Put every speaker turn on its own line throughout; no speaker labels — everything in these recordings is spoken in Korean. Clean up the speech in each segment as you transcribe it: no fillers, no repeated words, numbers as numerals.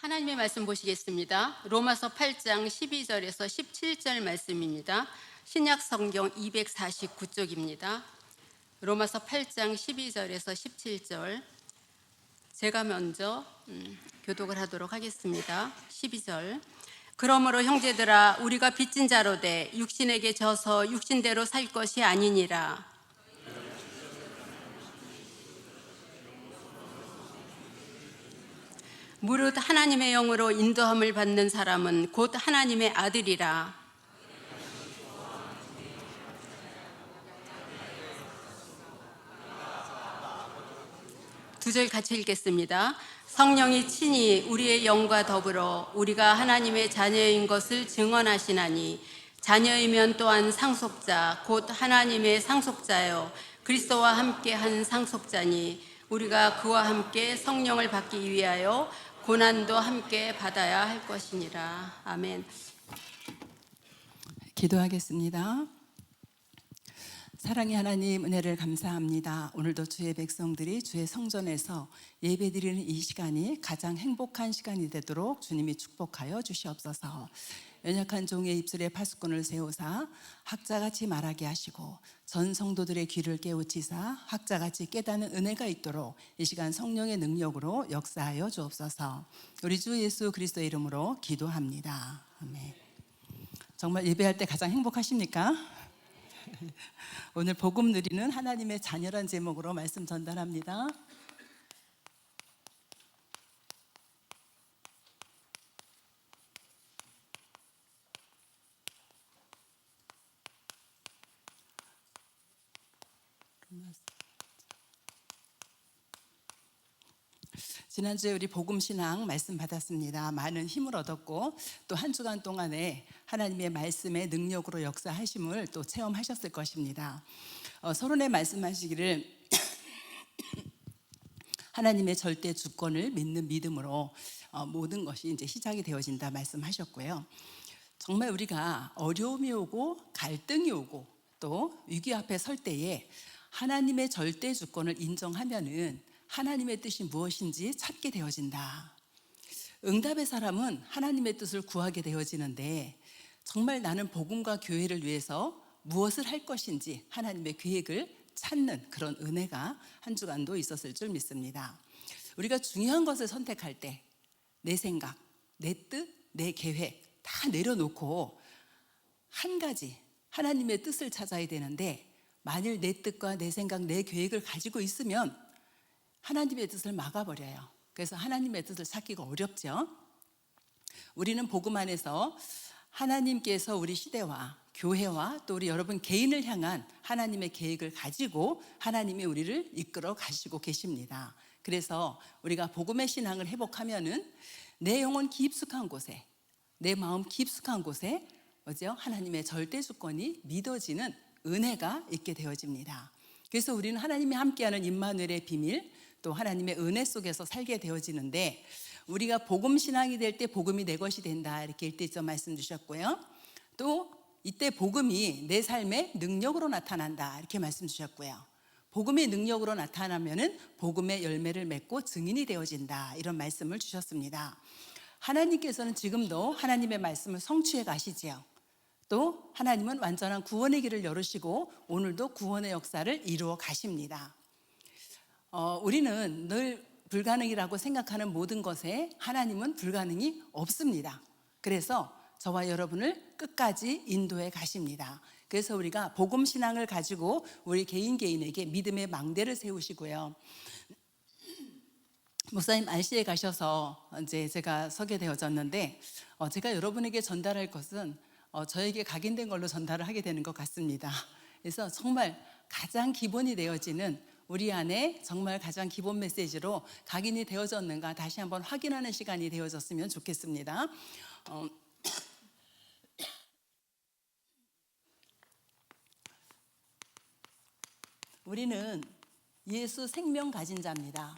하나님의 말씀 보시겠습니다. 로마서 8장 12절에서 17절 말씀입니다. 신약 성경 249쪽입니다. 로마서 8장 12절에서 17절 제가 먼저 교독을 하도록 하겠습니다. 12절 그러므로 형제들아 우리가 빚진 자로 돼 육신에게 져서 육신대로 살 것이 아니니라. 무릇 하나님의 영으로 인도함을 받는 사람은 곧 하나님의 아들이라. 두 절 같이 읽겠습니다. 성령이 친히 우리의 영과 더불어 우리가 하나님의 자녀인 것을 증언하시나니 자녀이면 또한 상속자 곧 하나님의 상속자요 그리스도와 함께 한 상속자니 우리가 그와 함께 성령을 받기 위하여 고난도 함께 받아야 할 것이니라. 아멘.
기도하겠습니다. 사랑의 하나님, 은혜를 감사합니다. 오늘도 주의 백성들이 주의 성전에서 예배드리는 이 시간이 가장 행복한 시간이 되도록 주님이 축복하여 주시옵소서. 연약한 종의 입술에 파수꾼을 세우사 학자같이 말하게 하시고 전 성도들의 귀를 깨우치사 학자같이 깨닫는 은혜가 있도록 이 시간 성령의 능력으로 역사하여 주옵소서. 우리 주 예수 그리스도의 이름으로 기도합니다. 아멘. 정말 예배할 때 가장 행복하십니까? 오늘 복음 누리는 하나님의 자녀란 제목으로 말씀 전달합니다. 지난주에 우리 복음신앙 말씀 받았습니다. 많은 힘을 얻었고 또 한 주간 동안에 하나님의 말씀의 능력으로 역사하심을 또 체험하셨을 것입니다. 서론에 말씀하시기를 하나님의 절대 주권을 믿는 믿음으로 모든 것이 이제 시작이 되어진다 말씀하셨고요. 정말 우리가 어려움이 오고 갈등이 오고 또 위기 앞에 설 때에 하나님의 절대 주권을 인정하면은 하나님의 뜻이 무엇인지 찾게 되어진다. 응답의 사람은 하나님의 뜻을 구하게 되어지는데 정말 나는 복음과 교회를 위해서 무엇을 할 것인지 하나님의 계획을 찾는 그런 은혜가 한 주간도 있었을 줄 믿습니다. 우리가 중요한 것을 선택할 때 내 생각, 내 뜻, 내 계획 다 내려놓고 한 가지 하나님의 뜻을 찾아야 되는데 만일 내 뜻과 내 생각, 내 계획을 가지고 있으면 하나님의 뜻을 막아버려요. 그래서 하나님의 뜻을 찾기가 어렵죠. 우리는 복음 안에서 하나님께서 우리 시대와 교회와 또 우리 여러분 개인을 향한 하나님의 계획을 가지고 하나님이 우리를 이끌어 가시고 계십니다. 그래서 우리가 복음의 신앙을 회복하면은 내 영혼 깊숙한 곳에, 내 마음 깊숙한 곳에 하나님의 절대 주권이 믿어지는 은혜가 있게 되어집니다. 그래서 우리는 하나님이 함께하는 임마누엘의 비밀, 또 하나님의 은혜 속에서 살게 되어지는데 우리가 복음 신앙이 될 때 복음이 내 것이 된다 이렇게 1대1점 말씀 주셨고요. 또 이때 복음이 내 삶의 능력으로 나타난다 이렇게 말씀 주셨고요. 복음의 능력으로 나타나면은 복음의 열매를 맺고 증인이 되어진다 이런 말씀을 주셨습니다. 하나님께서는 지금도 하나님의 말씀을 성취해 가시지요. 또 하나님은 완전한 구원의 길을 열으시고 오늘도 구원의 역사를 이루어 가십니다. 우리는 늘 불가능이라고 생각하는 모든 것에 하나님은 불가능이 없습니다. 그래서 저와 여러분을 끝까지 인도해 가십니다. 그래서 우리가 복음 신앙을 가지고 우리 개인에게 믿음의 망대를 세우시고요. 목사님 RC에 가셔서 이제 제가 서게 되어졌는데 제가 여러분에게 전달할 것은 저에게 각인된 걸로 전달을 하게 되는 것 같습니다. 그래서 정말 가장 기본이 되어지는 우리 안에 정말 가장 기본 메시지로 각인이 되어졌는가 다시 한번 확인하는 시간이 되어졌으면 좋겠습니다. 우리는 예수 생명 가진 자입니다.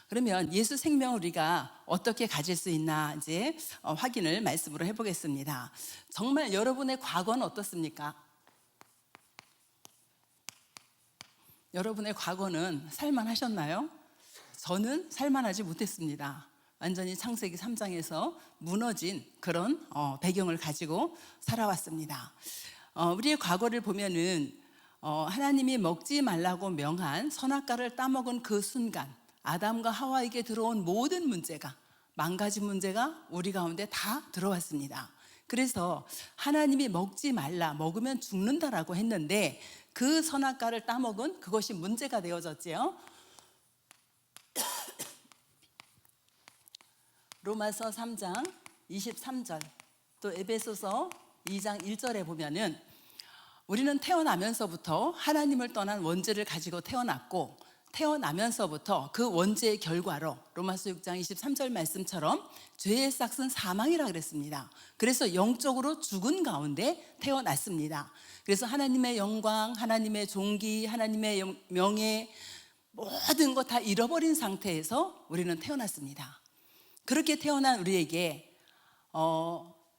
그러면 예수 생명을 우리가 어떻게 가질 수 있나 이제 확인을 말씀으로 해보겠습니다. 정말 여러분의 과거는 어떻습니까? 여러분의 과거는 살만하셨나요? 저는 살만하지 못했습니다. 완전히 창세기 3장에서 무너진 그런 배경을 가지고 살아왔습니다. 우리의 과거를 보면은 하나님이 먹지 말라고 명한 선악과를 따먹은 그 순간 아담과 하와에게 들어온 모든 문제가, 망가진 문제가 우리 가운데 다 들어왔습니다. 그래서 하나님이 먹지 말라, 먹으면 죽는다라고 했는데 그 선악과를 따먹은 그것이 문제가 되어졌지요. 로마서 3장 23절, 또 에베소서 2장 1절에 보면은 우리는 태어나면서부터 하나님을 떠난 원죄를 가지고 태어났고, 태어나면서부터 그 원죄의 결과로 로마서 6장 23절 말씀처럼 죄의 싹은 사망이라 그랬습니다. 그래서 영적으로 죽은 가운데 태어났습니다. 그래서 하나님의 영광, 하나님의 존귀, 하나님의 명예, 모든 것 다 잃어버린 상태에서 우리는 태어났습니다. 그렇게 태어난 우리에게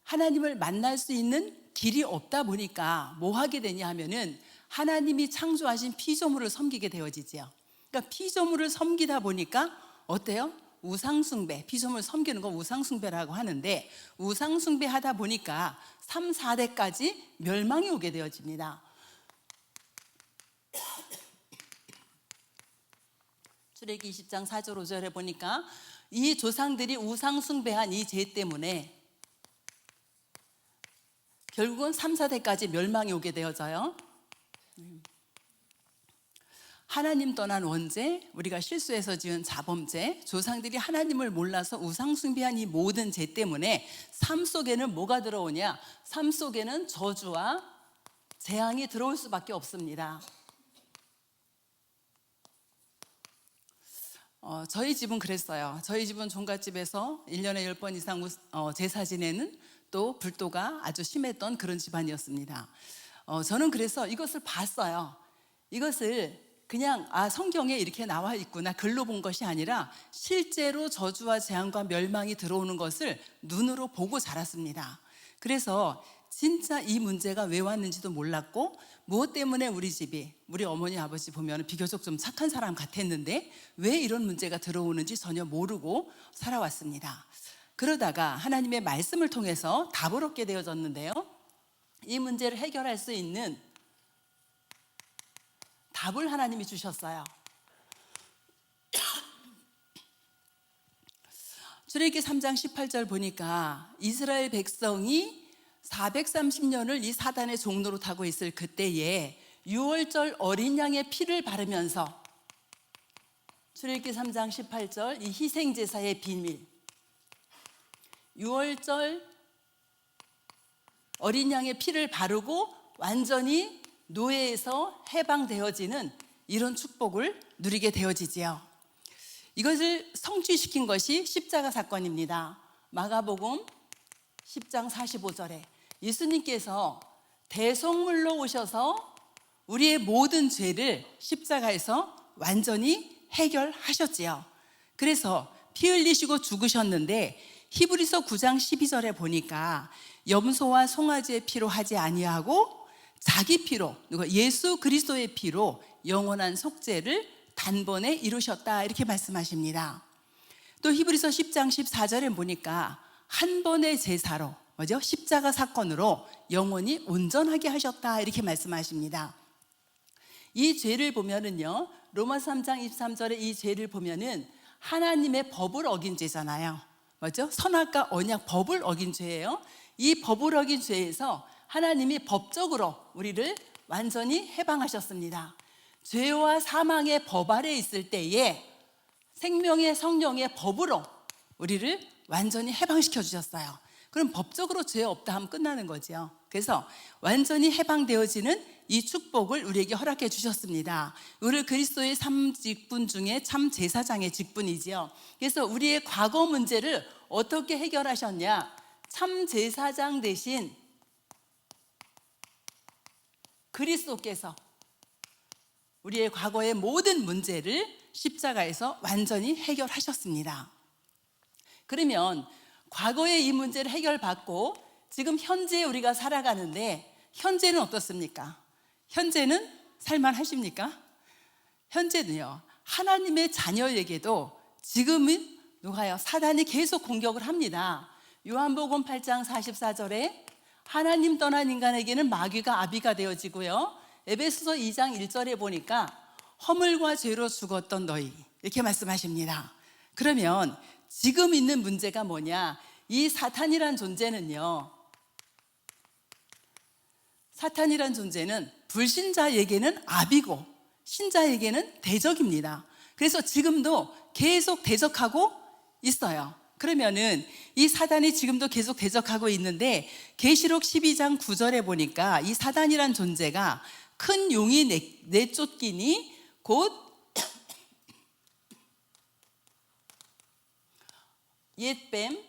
하나님을 만날 수 있는 길이 없다 보니까 뭐 하게 되냐 하면은 하나님이 창조하신 피조물을 섬기게 되어지죠. 그러니까 피조물을 섬기다 보니까 어때요? 우상숭배, 피조물 섬기는 거 우상숭배라고 하는데, 우상숭배 하다 보니까 3, 4대까지 멸망이 오게 되어집니다. 출애기 20장 4절 5절에 보니까 이 조상들이 우상숭배한 이 죄 때문에 결국은 3, 4대까지 멸망이 오게 되어져요. 하나님 떠난 원죄, 우리가 실수해서 지은 자범죄, 조상들이 하나님을 몰라서 우상숭배한 이 모든 죄 때문에 삶 속에는 뭐가 들어오냐? 삶 속에는 저주와 재앙이 들어올 수밖에 없습니다. 저희 집은 그랬어요. 저희 집은 종갓집에서 1년에 10번 이상 제사 지내는, 또 불도가 아주 심했던 그런 집안이었습니다. 저는 그래서 이것을 봤어요. 이것을 그냥 성경에 이렇게 나와 있구나, 글로 본 것이 아니라 실제로 저주와 재앙과 멸망이 들어오는 것을 눈으로 보고 자랐습니다. 그래서 진짜 이 문제가 왜 왔는지도 몰랐고, 무엇 때문에 우리 집이, 우리 어머니 아버지 보면 비교적 좀 착한 사람 같았는데 왜 이런 문제가 들어오는지 전혀 모르고 살아왔습니다. 그러다가 하나님의 말씀을 통해서 답을 얻게 되어졌는데요, 이 문제를 해결할 수 있는 답을 하나님이 주셨어요. 출애기 3장 18절 보니까 이스라엘 백성이 430년을 이 사단의 종로로 타고 있을 그때에 6월절 어린 양의 피를 바르면서, 출애기 3장 18절 이 희생제사의 비밀, 6월절 어린 양의 피를 바르고 완전히 노예에서 해방되어지는 이런 축복을 누리게 되어지지요. 이것을 성취시킨 것이 십자가 사건입니다. 마가복음 10장 45절에 예수님께서 대속물로 오셔서 우리의 모든 죄를 십자가에서 완전히 해결하셨지요. 그래서 피 흘리시고 죽으셨는데 히브리서 9장 12절에 보니까 염소와 송아지의 피로 하지 아니하고 자기 피로, 예수 그리스도의 피로 영원한 속죄를 단번에 이루셨다, 이렇게 말씀하십니다. 또 히브리서 10장 14절에 보니까 한 번의 제사로, 뭐죠? 십자가 사건으로 영원히 온전하게 하셨다, 이렇게 말씀하십니다. 이 죄를 보면은요, 로마서 3장 23절에 이 죄를 보면은 하나님의 법을 어긴 죄잖아요. 뭐죠? 선악과 언약 법을 어긴 죄예요. 이 법을 어긴 죄에서 하나님이 법적으로 우리를 완전히 해방하셨습니다. 죄와 사망의 법 아래 있을 때에 생명의 성령의 법으로 우리를 완전히 해방시켜 주셨어요. 그럼 법적으로 죄 없다 하면 끝나는 거죠. 그래서 완전히 해방되어지는 이 축복을 우리에게 허락해 주셨습니다. 우리 그리스도의 3직분 중에 참 제사장의 직분이지요. 그래서 우리의 과거 문제를 어떻게 해결하셨냐? 참 제사장 대신 그리스도께서 우리의 과거의 모든 문제를 십자가에서 완전히 해결하셨습니다. 그러면 과거의 이 문제를 해결받고 지금 현재 우리가 살아가는데, 현재는 어떻습니까? 현재는 살만하십니까? 현재는요, 하나님의 자녀에게도 지금은 누가요? 사단이 계속 공격을 합니다. 요한복음 8장 44절에 하나님 떠난 인간에게는 마귀가 아비가 되어지고요. 에베소서 2장 1절에 보니까 허물과 죄로 죽었던 너희, 이렇게 말씀하십니다. 그러면 지금 있는 문제가 뭐냐? 이 사탄이란 존재는요, 사탄이란 존재는 불신자에게는 아비고 신자에게는 대적입니다. 그래서 지금도 계속 대적하고 있어요. 그러면은 이 사단이 지금도 계속 대적하고 있는데, 계시록 12장 9절에 보니까 이 사단이란 존재가 큰 용이 내쫓기니 곧 옛뱀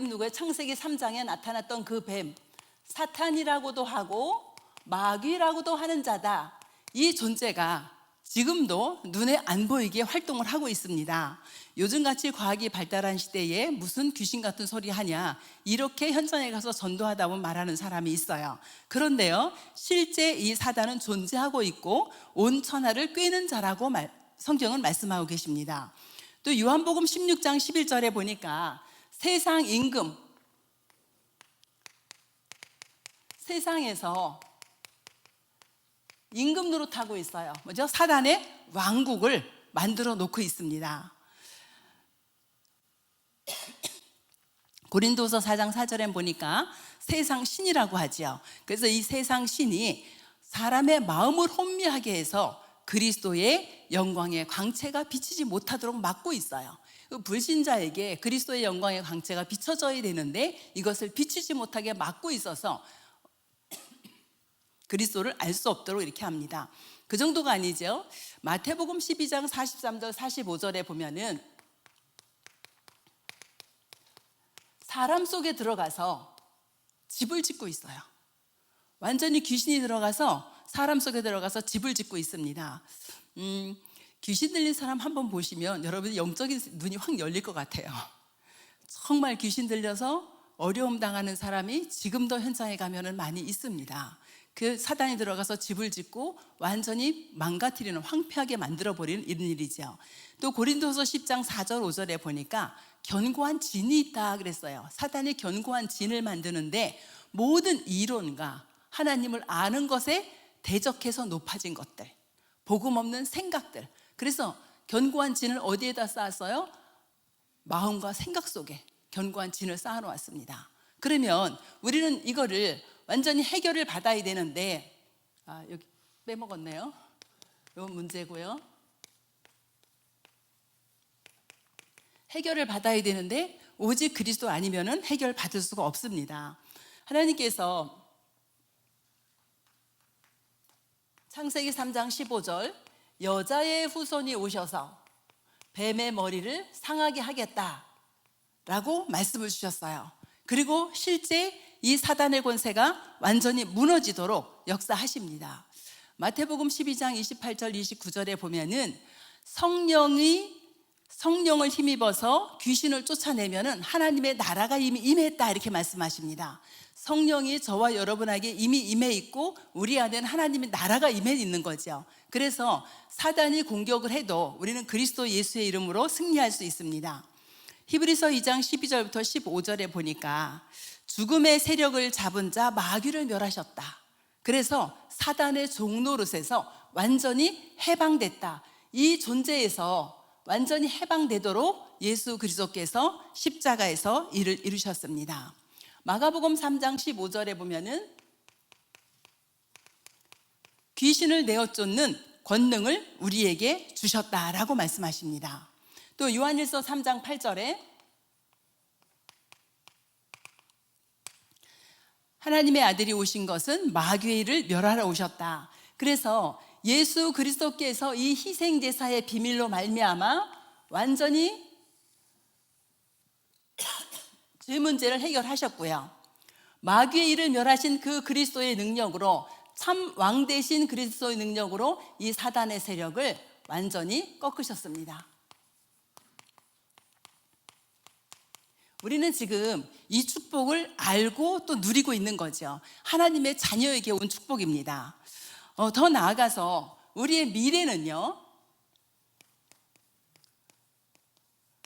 누구예요? 창세기 3장에 나타났던 그 뱀, 사탄이라고도 하고 마귀라고도 하는 자다. 이 존재가 지금도 눈에 안 보이게 활동을 하고 있습니다. 요즘같이 과학이 발달한 시대에 무슨 귀신 같은 소리 하냐, 이렇게 현장에 가서 전도하다 보면 말하는 사람이 있어요. 그런데요, 실제 이 사단은 존재하고 있고 온 천하를 꿰는 자라고 성경은 말씀하고 계십니다. 또 요한복음 16장 11절에 보니까 세상 임금, 세상에서 임금 노릇하고 있어요. 뭐죠? 사단의 왕국을 만들어 놓고 있습니다. 고린도서 4장 4절에 보니까 세상 신이라고 하죠. 그래서 이 세상 신이 사람의 마음을 혼미하게 해서 그리스도의 영광의 광채가 비치지 못하도록 막고 있어요. 불신자에게 그리스도의 영광의 광채가 비춰져야 되는데 이것을 비치지 못하게 막고 있어서 그리스도를 알 수 없도록 이렇게 합니다. 그 정도가 아니죠. 마태복음 12장 43절 45절에 보면은 사람 속에 들어가서 집을 짓고 있어요. 완전히 귀신이 들어가서 사람 속에 들어가서 집을 짓고 있습니다. 귀신 들린 사람 한번 보시면 여러분 영적인 눈이 확 열릴 것 같아요. 정말 귀신 들려서 어려움 당하는 사람이 지금도 현장에 가면은 많이 있습니다. 그 사단이 들어가서 집을 짓고 완전히 망가뜨리는, 황폐하게 만들어버리는 이런 일이죠. 또 고린도서 10장 4절 5절에 보니까 견고한 진이 있다 그랬어요. 사단이 견고한 진을 만드는데 모든 이론과 하나님을 아는 것에 대적해서 높아진 것들, 복음 없는 생각들. 그래서 견고한 진을 어디에다 쌓았어요? 마음과 생각 속에 견고한 진을 쌓아 놓았습니다. 그러면 우리는 이거를 완전히 해결을 받아야 되는데, 여기 빼먹었네요. 이건 문제고요. 해결을 받아야 되는데 오직 그리스도 아니면은 해결 받을 수가 없습니다. 하나님께서 창세기 3장 15절 여자의 후손이 오셔서 뱀의 머리를 상하게 하겠다라고 말씀을 주셨어요. 그리고 실제 이 사단의 권세가 완전히 무너지도록 역사하십니다. 마태복음 12장 28절 29절에 보면은 성령을 힘입어서 귀신을 쫓아내면은 하나님의 나라가 이미 임했다, 이렇게 말씀하십니다. 성령이 저와 여러분에게 이미 임해 있고 우리 안에는 하나님의 나라가 임해 있는 거죠. 그래서 사단이 공격을 해도 우리는 그리스도 예수의 이름으로 승리할 수 있습니다. 히브리서 2장 12절부터 15절에 보니까 죽음의 세력을 잡은 자 마귀를 멸하셨다. 그래서 사단의 종노릇에서 완전히 해방됐다. 이 존재에서 완전히 해방되도록 예수 그리스도께서 십자가에서 일을 이루셨습니다. 마가복음 3장 15절에 보면은 귀신을 내어 쫓는 권능을 우리에게 주셨다라고 말씀하십니다. 또 요한일서 3장 8절에 하나님의 아들이 오신 것은 마귀의 일을 멸하러 오셨다. 그래서 예수 그리스도께서 이 희생제사의 비밀로 말미암아 완전히 죄 문제를 해결하셨고요. 마귀의 일을 멸하신 그 그리스도의 능력으로, 참 왕 되신 그리스도의 능력으로 이 사단의 세력을 완전히 꺾으셨습니다. 우리는 지금 이 축복을 알고 또 누리고 있는 거죠. 하나님의 자녀에게 온 축복입니다. 더 나아가서 우리의 미래는요,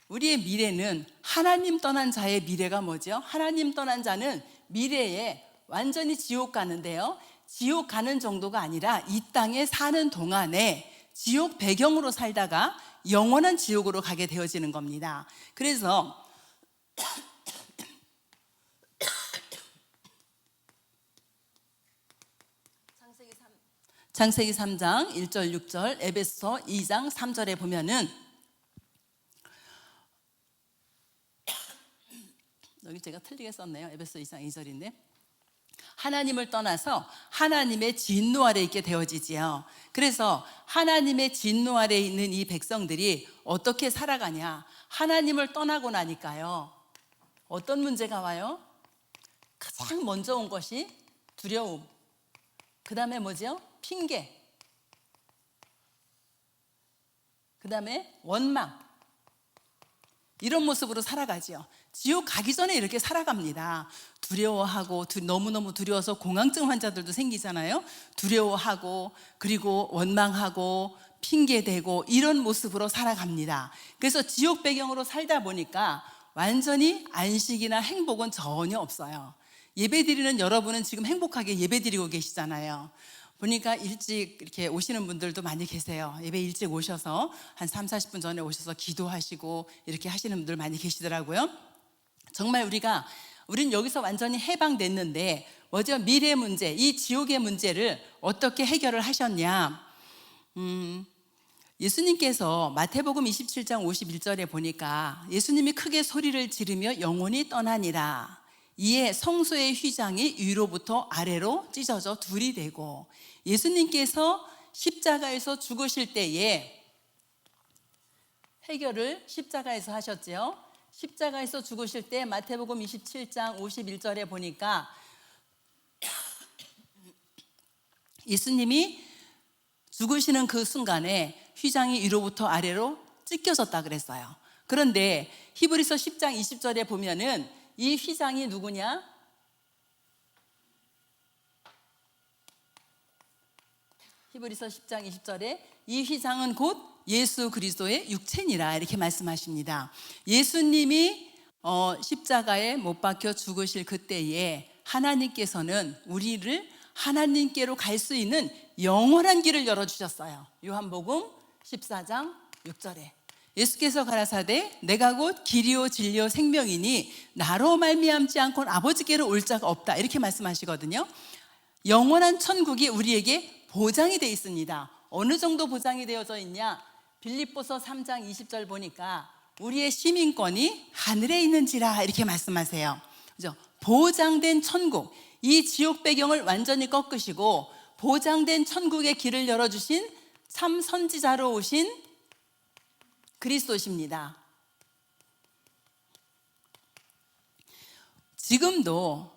우리의 미래는 하나님 떠난 자의 미래가 뭐죠? 하나님 떠난 자는 미래에 완전히 지옥 가는데요. 지옥 가는 정도가 아니라 이 땅에 사는 동안에 지옥 배경으로 살다가 영원한 지옥으로 가게 되어지는 겁니다. 그래서 창세기 3장 1절 6절, 에베소 2장 3절에 보면은 여기 제가 틀리게 썼네요. 에베소 2장 2절인데 하나님을 떠나서 하나님의 진노 아래 있게 되어지지요. 그래서 하나님의 진노 아래 있는 이 백성들이 어떻게 살아가냐? 하나님을 떠나고 나니까요, 어떤 문제가 와요? 가장 먼저 온 것이 두려움, 그 다음에 뭐죠? 핑계, 그 다음에 원망, 이런 모습으로 살아가지요. 지옥 가기 전에 이렇게 살아갑니다. 두려워하고, 너무너무 두려워서 공황증 환자들도 생기잖아요. 두려워하고, 그리고 원망하고, 핑계대고, 이런 모습으로 살아갑니다. 그래서 지옥 배경으로 살다 보니까 완전히 안식이나 행복은 전혀 없어요. 예배드리는 여러분은 지금 행복하게 예배드리고 계시잖아요. 보니까 일찍 이렇게 오시는 분들도 많이 계세요. 예배 일찍 오셔서 한 3, 40분 전에 오셔서 기도하시고 이렇게 하시는 분들 많이 계시더라고요. 정말 우린 여기서 완전히 해방됐는데 먼저 미래 문제, 이 지옥의 문제를 어떻게 해결을 하셨냐? 예수님께서 마태복음 27장 51절에 보니까 예수님이 크게 소리를 지르며 영혼이 떠나니라. 이에 성소의 휘장이 위로부터 아래로 찢어져 둘이 되고, 예수님께서 십자가에서 죽으실 때에 해결을 십자가에서 하셨죠. 십자가에서 죽으실 때 마태복음 27장 51절에 보니까 예수님이 죽으시는 그 순간에 휘장이 위로부터 아래로 찢겨졌다 그랬어요. 그런데 히브리서 10장 20절에 보면은 이 휘장이 누구냐? 히브리서 10장 20절에 이 휘장은 곧 예수 그리스도의 육체니라, 이렇게 말씀하십니다. 예수님이 십자가에 못 박혀 죽으실 그때에 하나님께서는 우리를 하나님께로 갈 수 있는 영원한 길을 열어주셨어요. 요한복음 14장 6절에 예수께서 가라사대 내가 곧 길이요 진리요 생명이니 나로 말미암지 않고는 아버지께로 올 자가 없다, 이렇게 말씀하시거든요. 영원한 천국이 우리에게 보장이 되어 있습니다. 어느 정도 보장이 되어져 있냐? 빌립보서 3장 20절 보니까 우리의 시민권이 하늘에 있는지라, 이렇게 말씀하세요. 그죠? 보장된 천국, 이 지옥 배경을 완전히 꺾으시고 보장된 천국의 길을 열어주신 참 선지자로 오신 그리스도십니다. 지금도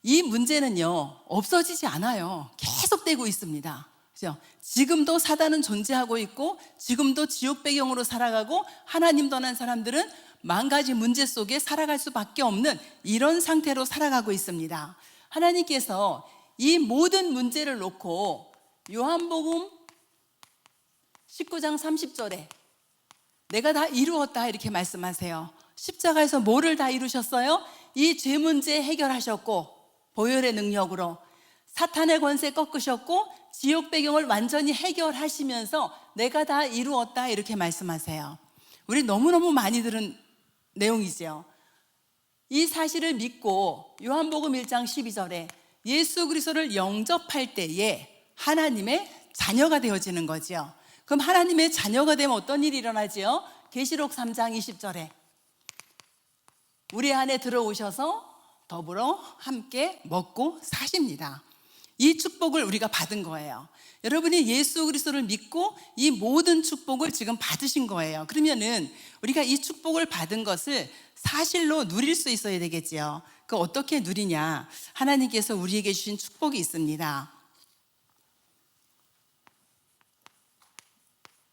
이 문제는요 없어지지 않아요. 계속되고 있습니다. 그죠? 지금도 사단은 존재하고 있고 지금도 지옥 배경으로 살아가고 하나님 떠난 사람들은 만 가지 문제 속에 살아갈 수밖에 없는 이런 상태로 살아가고 있습니다. 하나님께서 이 모든 문제를 놓고 요한복음 19장 30절에 내가 다 이루었다, 이렇게 말씀하세요. 십자가에서 뭐를 다 이루셨어요? 이 죄 문제 해결하셨고 보혈의 능력으로 사탄의 권세 꺾으셨고 지옥 배경을 완전히 해결하시면서 내가 다 이루었다, 이렇게 말씀하세요. 우리 너무너무 많이 들은 내용이죠. 이 사실을 믿고 요한복음 1장 12절에 예수 그리스도를 영접할 때에 하나님의 자녀가 되어지는 거죠. 그럼 하나님의 자녀가 되면 어떤 일이 일어나지요? 계시록 3장 20절에 우리 안에 들어오셔서 더불어 함께 먹고 사십니다. 이 축복을 우리가 받은 거예요. 여러분이 예수 그리스도를 믿고 이 모든 축복을 지금 받으신 거예요. 그러면은 우리가 이 축복을 받은 것을 사실로 누릴 수 있어야 되겠지요. 그 어떻게 누리냐? 하나님께서 우리에게 주신 축복이 있습니다.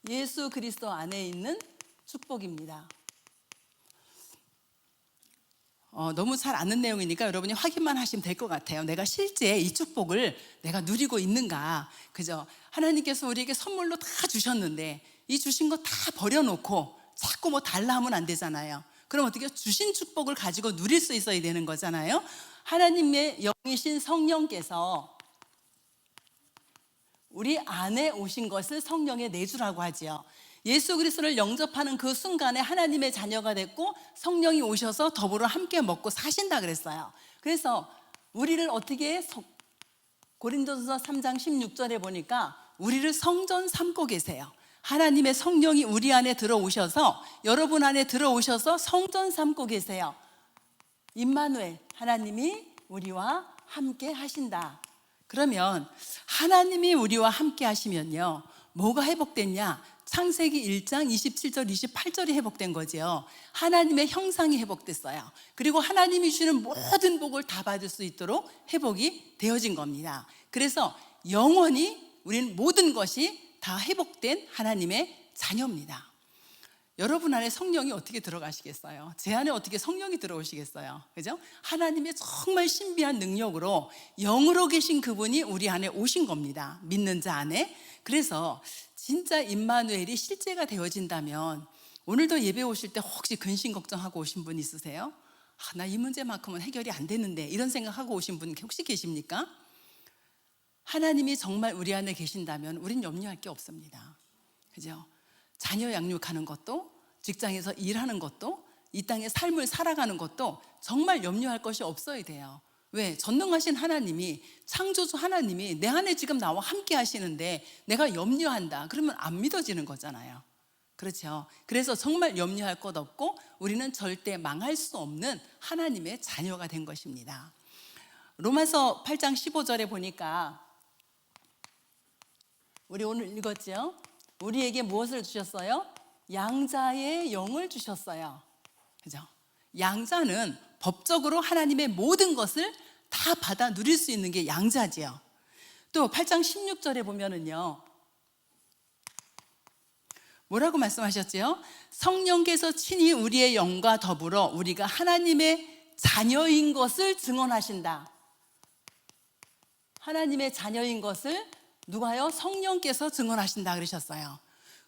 예수 그리스도 안에 있는 축복입니다. 너무 잘 아는 내용이니까 여러분이 확인만 하시면 될 것 같아요. 내가 실제 이 축복을 내가 누리고 있는가? 그죠? 하나님께서 우리에게 선물로 다 주셨는데 이 주신 거 다 버려놓고 자꾸 뭐 달라 하면 안 되잖아요. 그럼 어떻게 주신 축복을 가지고 누릴 수 있어야 되는 거잖아요. 하나님의 영이신 성령께서 우리 안에 오신 것을 성령의 내주라고 하지요. 예수 그리스도를 영접하는 그 순간에 하나님의 자녀가 됐고 성령이 오셔서 더불어 함께 먹고 사신다 그랬어요. 그래서 우리를 어떻게 고린도전서 3장 16절에 보니까 우리를 성전 삼고 계세요. 하나님의 성령이 우리 안에 들어오셔서 여러분 안에 들어오셔서 성전 삼고 계세요. 임마누엘, 하나님이 우리와 함께 하신다. 그러면 하나님이 우리와 함께 하시면요, 뭐가 회복됐냐? 창세기 1장 27절 28절이 회복된 거죠. 하나님의 형상이 회복됐어요. 그리고 하나님이 주시는 모든 복을 다 받을 수 있도록 회복이 되어진 겁니다. 그래서 영원히 우리는 모든 것이 다 회복된 하나님의 자녀입니다. 여러분 안에 성령이 어떻게 들어가시겠어요? 제 안에 어떻게 성령이 들어오시겠어요? 그죠? 하나님의 정말 신비한 능력으로 영으로 계신 그분이 우리 안에 오신 겁니다. 믿는 자 안에. 그래서 진짜 임마누엘이 실제가 되어진다면 오늘도 예배 오실 때 혹시 근심 걱정하고 오신 분 있으세요? 나 이 문제만큼은 해결이 안 되는데 이런 생각하고 오신 분 혹시 계십니까? 하나님이 정말 우리 안에 계신다면 우린 염려할 게 없습니다. 그죠? 자녀 양육하는 것도, 직장에서 일하는 것도, 이 땅의 삶을 살아가는 것도 정말 염려할 것이 없어야 돼요. 왜? 전능하신 하나님이, 창조주 하나님이 내 안에 지금 나와 함께 하시는데 내가 염려한다 그러면 안 믿어지는 거잖아요. 그렇죠? 그래서 정말 염려할 것 없고 우리는 절대 망할 수 없는 하나님의 자녀가 된 것입니다. 로마서 8장 15절에 보니까 우리 오늘 읽었죠? 우리에게 무엇을 주셨어요? 양자의 영을 주셨어요. 그죠? 양자는 법적으로 하나님의 모든 것을 다 받아 누릴 수 있는 게 양자지요. 또 8장 16절에 보면은요, 뭐라고 말씀하셨지요? 성령께서 친히 우리의 영과 더불어 우리가 하나님의 자녀인 것을 증언하신다. 하나님의 자녀인 것을 누가요? 성령께서 증언하신다 그러셨어요.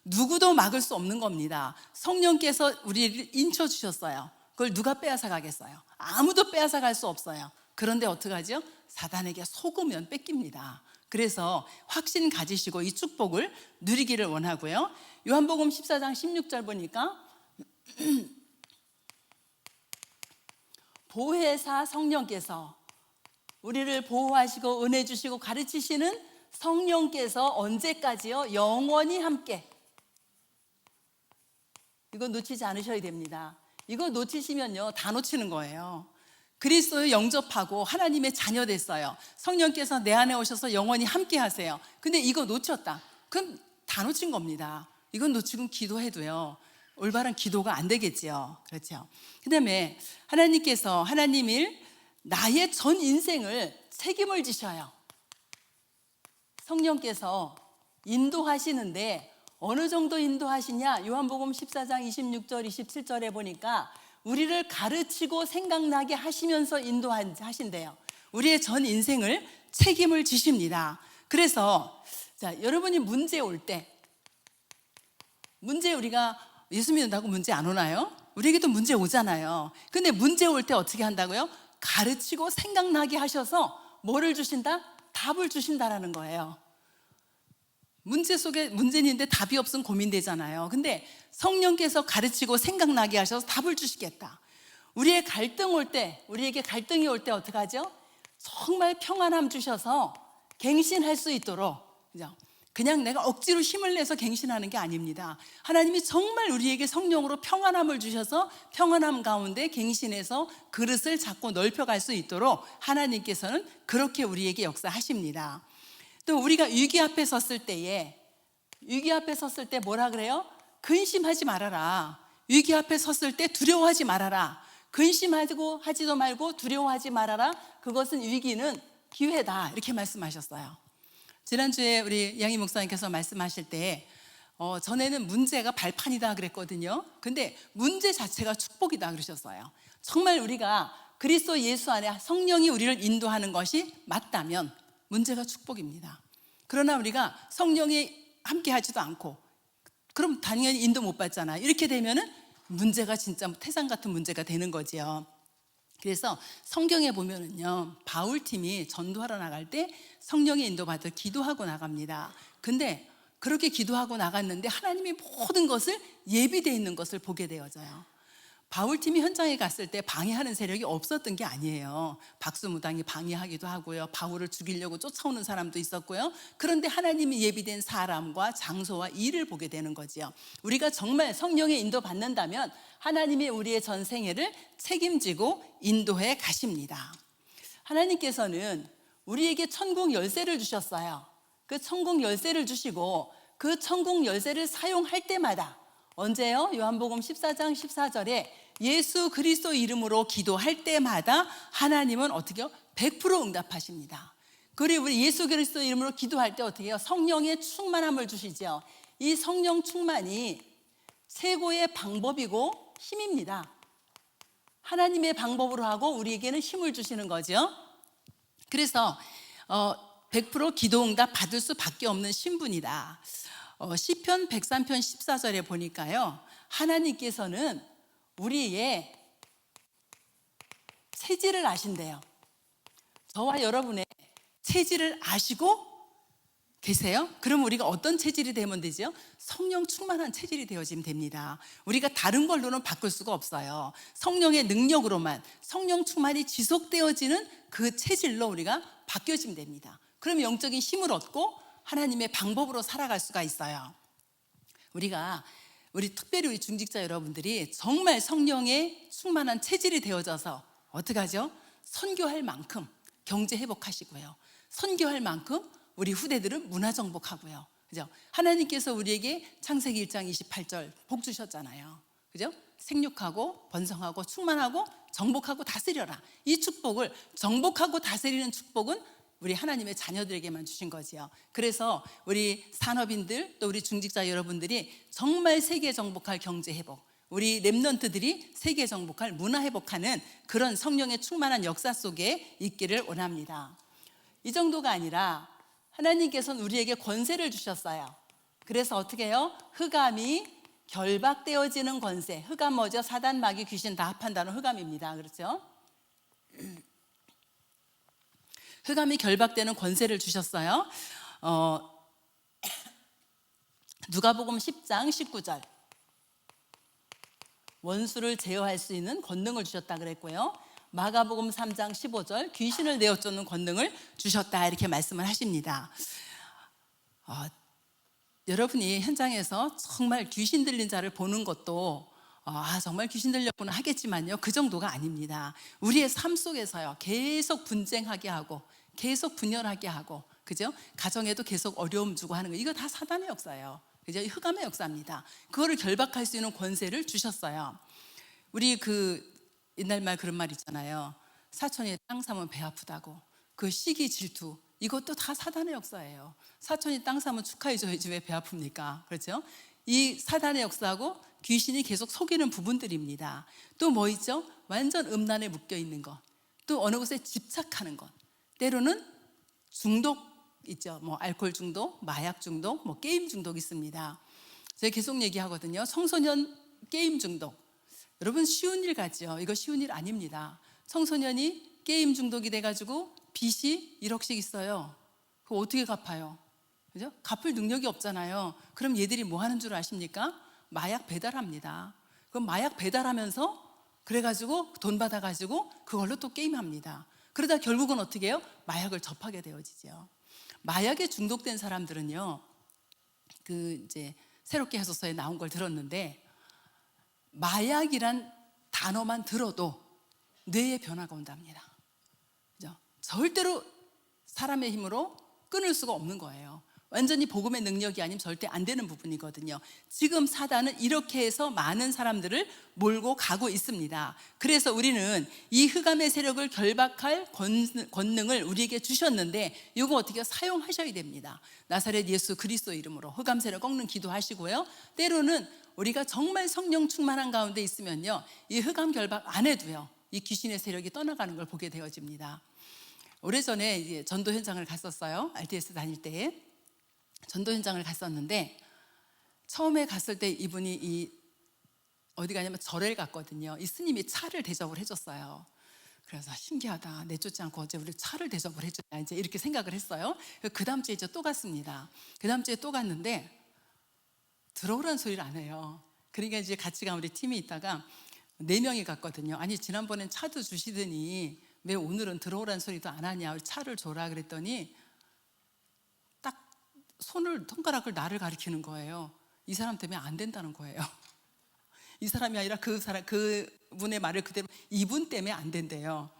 누구도 막을 수 없는 겁니다. 성령께서 우리를 인쳐 주셨어요. 그걸 누가 빼앗아 가겠어요? 아무도 빼앗아 갈 수 없어요. 그런데 어떡하죠? 사단에게 속으면 뺏깁니다. 그래서 확신 가지시고 이 축복을 누리기를 원하고요. 요한복음 14장 16절 보니까 보혜사 성령께서 우리를 보호하시고 은혜 주시고 가르치시는 성령께서 언제까지요? 영원히 함께. 이거 놓치지 않으셔야 됩니다. 이거 놓치시면요, 다 놓치는 거예요. 그리스도를 영접하고 하나님의 자녀 됐어요. 성령께서 내 안에 오셔서 영원히 함께 하세요. 근데 이거 놓쳤다. 그럼 다 놓친 겁니다. 이건 놓치고 기도해도요, 올바른 기도가 안 되겠지요. 그렇죠? 그 다음에 하나님께서 하나님을 나의 전 인생을 책임을 지셔요. 성령께서 인도하시는데 어느 정도 인도하시냐? 요한복음 14장 26절 27절에 보니까 우리를 가르치고 생각나게 하시면서 인도하신대요. 우리의 전 인생을 책임을 지십니다. 그래서 자, 여러분이 문제 올 때, 문제 우리가 예수 믿는다고 문제 안 오나요? 우리에게도 문제 오잖아요. 근데 문제 올 때 어떻게 한다고요? 가르치고 생각나게 하셔서 뭐를 주신다? 답을 주신다라는 거예요. 문제 속에 문제는 있는데 답이 없으면 고민되잖아요. 근데 성령께서 가르치고 생각나게 하셔서 답을 주시겠다. 우리의 갈등 올 때, 우리에게 갈등이 올 때 어떻게 하죠? 정말 평안함 주셔서 갱신할 수 있도록, 그죠? 그냥 내가 억지로 힘을 내서 갱신하는 게 아닙니다. 하나님이 정말 우리에게 성령으로 평안함을 주셔서 평안함 가운데 갱신해서 그릇을 잡고 넓혀갈 수 있도록 하나님께서는 그렇게 우리에게 역사하십니다. 또 우리가 위기 앞에 섰을 때에, 위기 앞에 섰을 때 뭐라 그래요? 근심하지 말아라. 위기 앞에 섰을 때 두려워하지 말아라. 근심하지도 말고 두려워하지 말아라. 그것은 위기는 기회다. 이렇게 말씀하셨어요. 지난주에 우리 양희 목사님께서 말씀하실 때 전에는 문제가 발판이다 그랬거든요. 근데 문제 자체가 축복이다 그러셨어요. 정말 우리가 그리스도 예수 안에 성령이 우리를 인도하는 것이 맞다면 문제가 축복입니다. 그러나 우리가 성령이 함께 하지도 않고 그럼 당연히 인도 못 받잖아요. 이렇게 되면은 문제가 진짜 태산 같은 문제가 되는 거지요. 그래서 성경에 보면은요, 바울팀이 전도하러 나갈 때 성령의 인도받아 기도하고 나갑니다. 근데 그렇게 기도하고 나갔는데 하나님이 모든 것을 예비되어 있는 것을 보게 되어져요. 바울팀이 현장에 갔을 때 방해하는 세력이 없었던 게 아니에요. 박수무당이 방해하기도 하고요, 바울을 죽이려고 쫓아오는 사람도 있었고요. 그런데 하나님이 예비된 사람과 장소와 일을 보게 되는 거지요. 우리가 정말 성령의 인도 받는다면 하나님이 우리의 전 생애를 책임지고 인도해 가십니다. 하나님께서는 우리에게 천국 열쇠를 주셨어요. 그 천국 열쇠를 주시고 그 천국 열쇠를 사용할 때마다, 언제요? 요한복음 14장 14절에 예수 그리스도 이름으로 기도할 때마다 하나님은 어떻게 해요? 100% 응답하십니다. 그리고 우리 예수 그리스도 이름으로 기도할 때 어떻게 해요? 성령의 충만함을 주시죠. 이 성령 충만이 최고의 방법이고 힘입니다. 하나님의 방법으로 하고 우리에게는 힘을 주시는 거죠. 그래서 100% 기도응답 받을 수밖에 없는 신분이다. 시편 103편 14절에 보니까요, 하나님께서는 우리의 체질을 아신대요. 저와 여러분의 체질을 아시고 계세요? 그럼 우리가 어떤 체질이 되면 되죠? 성령 충만한 체질이 되어지면 됩니다. 우리가 다른 걸로는 바꿀 수가 없어요. 성령의 능력으로만, 성령 충만이 지속되어지는 그 체질로 우리가 바뀌어지면 됩니다. 그럼 영적인 힘을 얻고 하나님의 방법으로 살아갈 수가 있어요. 우리 특별히 우리 중직자 여러분들이 정말 성령의 충만한 체질이 되어져서 어떻게 하죠? 선교할 만큼 경제 회복하시고요, 선교할 만큼 우리 후대들은 문화 정복하고요. 그죠? 하나님께서 우리에게 창세기 1장 28절 복 주셨잖아요. 그죠? 생육하고 번성하고 충만하고 정복하고 다스려라. 이 축복을, 정복하고 다스리는 축복은 우리 하나님의 자녀들에게만 주신 거지요. 그래서 우리 산업인들, 또 우리 중직자 여러분들이 정말 세계 정복할 경제 회복, 우리 렘넌트들이 세계 정복할 문화 회복하는 그런 성령의 충만한 역사 속에 있기를 원합니다. 이 정도가 아니라 하나님께서는 우리에게 권세를 주셨어요. 그래서 어떻게 해요? 흑암이 결박되어지는 권세. 흑암 뭐죠? 사단, 마귀, 귀신 다 합한다는 흑암입니다. 그렇죠? 흑암이 결박되는 권세를 주셨어요. 누가복음 10장 19절, 원수를 제어할 수 있는 권능을 주셨다 그랬고요. 마가복음 3장 15절, 귀신을 내어쫓는 권능을 주셨다, 이렇게 말씀을 하십니다. 여러분이 현장에서 정말 귀신 들린 자를 보는 것도 정말 귀신 들렸구나 하겠지만요, 그 정도가 아닙니다. 우리의 삶 속에서요, 계속 분쟁하게 하고 계속 분열하게 하고, 그죠? 가정에도 계속 어려움 주고 하는 거, 이거 다 사단의 역사예요. 그죠? 흑암의 역사입니다. 그거를 결박할 수 있는 권세를 주셨어요. 우리 옛날 말 그런 말 있잖아요. 사촌이 땅 사면 배 아프다고. 그 시기 질투, 이것도 다 사단의 역사예요. 사촌이 땅 사면 축하해줘야지 왜 배 아픕니까? 그렇죠? 이 사단의 역사하고 귀신이 계속 속이는 부분들입니다. 또 뭐 있죠? 완전 음란에 묶여 있는 것, 또 어느 곳에 집착하는 것, 때로는 중독 있죠. 뭐 알코올 중독, 마약 중독, 뭐 게임 중독 있습니다. 제가 계속 얘기하거든요. 청소년 게임 중독, 여러분 쉬운 일 같죠? 이거 쉬운 일 아닙니다. 청소년이 게임 중독이 돼가지고 빚이 1억씩 있어요. 그거 어떻게 갚아요? 그죠? 갚을 능력이 없잖아요. 그럼 얘들이 뭐 하는 줄 아십니까? 마약 배달합니다. 그럼 마약 배달하면서 그래가지고 돈 받아가지고 그걸로 또 게임합니다. 그러다 결국은 어떻게 해요? 마약을 접하게 되어지죠. 마약에 중독된 사람들은요, 이제 새롭게 해서서에 나온 걸 들었는데, 마약이란 단어만 들어도 뇌에 변화가 온답니다. 그죠? 절대로 사람의 힘으로 끊을 수가 없는 거예요. 완전히 복음의 능력이 아니면 절대 안 되는 부분이거든요. 지금 사단은 이렇게 해서 많은 사람들을 몰고 가고 있습니다. 그래서 우리는 이 흑암의 세력을 결박할 권능을 우리에게 주셨는데, 이거 어떻게 사용하셔야 됩니다. 나사렛 예수 그리스도 이름으로 흑암 세력 꺾는 기도하시고요. 때로는 우리가 정말 성령 충만한 가운데 있으면요, 이 흑암 결박 안 해도요, 이 귀신의 세력이 떠나가는 걸 보게 되어집니다. 오래전에 이제 전도 현장을 갔었어요. RTS 다닐 때 전도 현장을 갔었는데, 처음에 갔을 때 이분이 어디 가냐면 절에 갔거든요. 이 스님이 차를 대접을 해줬어요. 그래서 신기하다. 내쫓지 않고 어제 우리 차를 대접을 해주냐, 이제 이렇게 생각을 했어요. 그 다음 주에 이제 또 갔습니다. 그 다음 주에 또 갔는데 들어오라는 소리를 안 해요. 그러니까 이제 같이 간 우리 팀이 있다가 4명이 갔거든요. 아니 지난번엔 차도 주시더니 왜 오늘은 들어오라는 소리도 안 하냐, 차를 줘라 그랬더니 딱 손가락을 나를 가리키는 거예요. 이 사람 때문에 안 된다는 거예요. 이 사람이 아니라 그분의 말을 그대로 이분 때문에 안 된대요.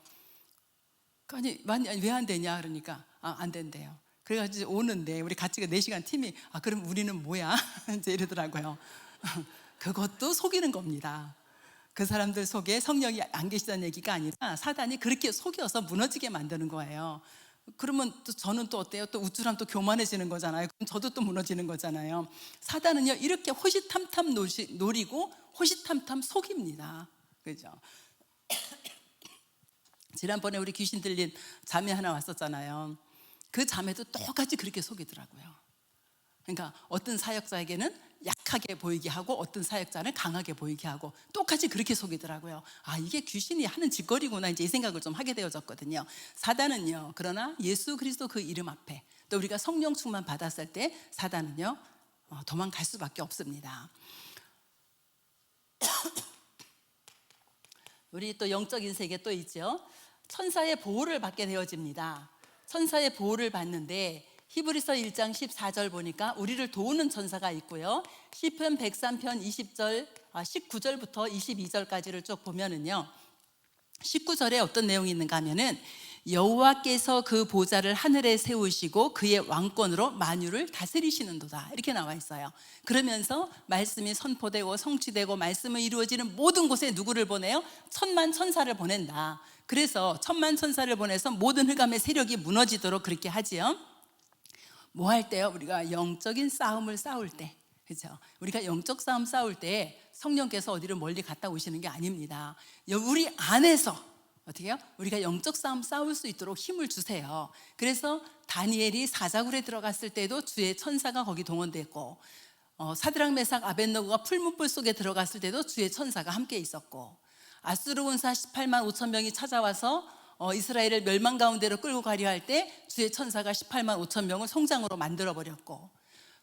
아니 왜 안 되냐 그러니까 안 된대요. 그래가지고 오는데 우리 같이 4시간 팀이 그럼 우리는 뭐야? 이제 이러더라고요. 그것도 속이는 겁니다. 그 사람들 속에 성령이 안 계시다는 얘기가 아니라 사단이 그렇게 속여서 무너지게 만드는 거예요. 그러면 또 저는 또 어때요? 또 우쭐함 또 교만해지는 거잖아요. 그럼 저도 또 무너지는 거잖아요. 사단은요 이렇게 호시탐탐 노리고 호시탐탐 속입니다. 그죠? 지난번에 우리 귀신 들린 자매 하나 왔었잖아요. 그 자매도 똑같이 그렇게 속이더라고요. 그러니까 어떤 사역자에게는 약하게 보이게 하고 어떤 사역자는 강하게 보이게 하고 똑같이 그렇게 속이더라고요. 이게 귀신이 하는 짓거리구나, 이제 이 생각을 좀 하게 되어졌거든요. 사단은요, 그러나 예수 그리스도 그 이름 앞에 또 우리가 성령 충만 받았을 때 사단은요 도망갈 수밖에 없습니다. 우리 또 영적인 세계 또 있죠. 천사의 보호를 받게 되어집니다. 천사의 보호를 받는데 히브리서 1장 14절 보니까 우리를 도우는 천사가 있고요. 시편 103편 19절부터 22절까지를 쭉 보면은요, 19절에 어떤 내용이 있는가 하면은 여호와께서 그 보좌를 하늘에 세우시고 그의 왕권으로 만유를 다스리시는도다, 이렇게 나와 있어요. 그러면서 말씀이 선포되고 성취되고 말씀이 이루어지는 모든 곳에 누구를 보내요? 천만 천사를 보낸다. 그래서 천만 천사를 보내서 모든 흑암의 세력이 무너지도록 그렇게 하지요. 뭐 할 때요? 우리가 영적인 싸움을 싸울 때, 그렇죠? 우리가 영적 싸움 싸울 때 성령께서 어디를 멀리 갔다 오시는 게 아닙니다. 우리 안에서 어떻게 해요? 우리가 영적 싸움 싸울 수 있도록 힘을 주세요. 그래서 다니엘이 사자굴에 들어갔을 때도 주의 천사가 거기 동원됐고, 사드락 메삭 아벳느고가 풀문불 속에 들어갔을 때도 주의 천사가 함께 있었고, 아수르 군사 18만 5천 명이 찾아와서 이스라엘을 멸망 가운데로 끌고 가려 할 때 주의 천사가 18만 5천 명을 송장으로 만들어버렸고,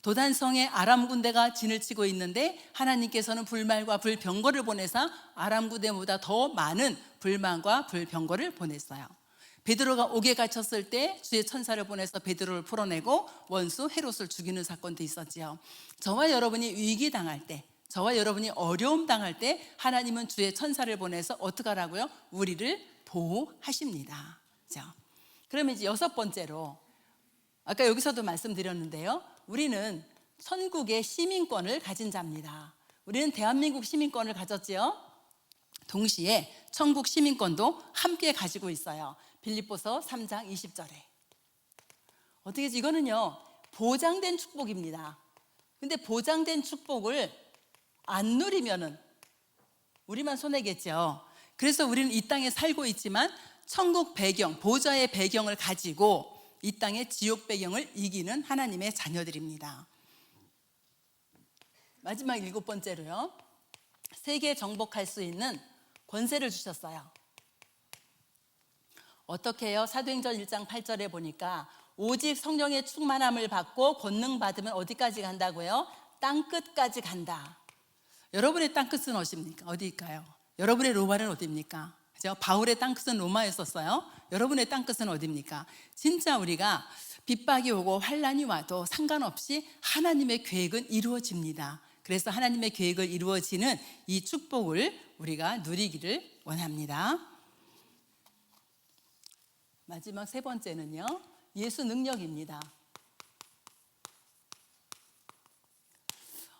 도단성에 아람 군대가 진을 치고 있는데 하나님께서는 불말과 불병거를 보내사 아람 군대보다 더 많은 불만과 불병거를 보냈어요. 베드로가 옥에 갇혔을 때 주의 천사를 보내서 베드로를 풀어내고 원수 헤롯을 죽이는 사건도 있었지요. 저와 여러분이 위기 당할 때, 저와 여러분이 어려움 당할 때 하나님은 주의 천사를 보내서 어떻게 하라고요? 우리를 보호하십니다. 자, 그러면 이제 6번째로, 아까 여기서도 말씀드렸는데요, 우리는 천국의 시민권을 가진 자입니다. 우리는 대한민국 시민권을 가졌지요. 동시에 천국 시민권도 함께 가지고 있어요. 빌립보서 3장 20절에. 어떻게 해서 이거는요 보장된 축복입니다. 근데 보장된 축복을 안 누리면은 우리만 손해겠죠. 그래서 우리는 이 땅에 살고 있지만 천국 배경, 보좌의 배경을 가지고 이 땅의 지옥 배경을 이기는 하나님의 자녀들입니다. 마지막 7번째로요, 세계 정복할 수 있는 권세를 주셨어요. 어떻게 해요? 사도행전 1장 8절에 보니까 오직 성령의 충만함을 받고 권능 받으면 어디까지 간다고요? 땅끝까지 간다. 여러분의 땅끝은 어디입니까? 어디일까요? 여러분의 로마는 어디입니까? 그죠? 바울의 땅끝은 로마였었어요. 여러분의 땅끝은 어디입니까? 진짜 우리가 핍박이 오고 환난이 와도 상관없이 하나님의 계획은 이루어집니다. 그래서 하나님의 계획을 이루어지는 이 축복을 우리가 누리기를 원합니다. 마지막 3번째는요, 예수 능력입니다.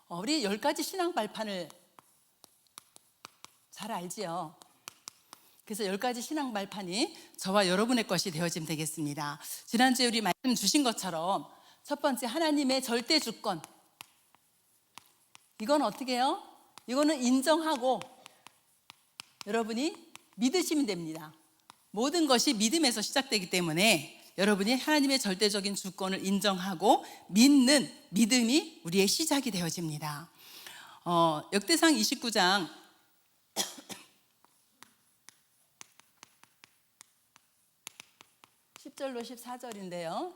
우리 10가지 신앙 발판을 잘 알지요. 그래서 10가지 신앙 발판이 저와 여러분의 것이 되어지면 되겠습니다. 지난주에 우리 말씀 주신 것처럼 첫 번째, 하나님의 절대 주권. 이건 어떻게 해요? 이거는 인정하고 여러분이 믿으시면 됩니다. 모든 것이 믿음에서 시작되기 때문에 여러분이 하나님의 절대적인 주권을 인정하고 믿는 믿음이 우리의 시작이 되어집니다. 역대상 29장 10절로 14절인데요.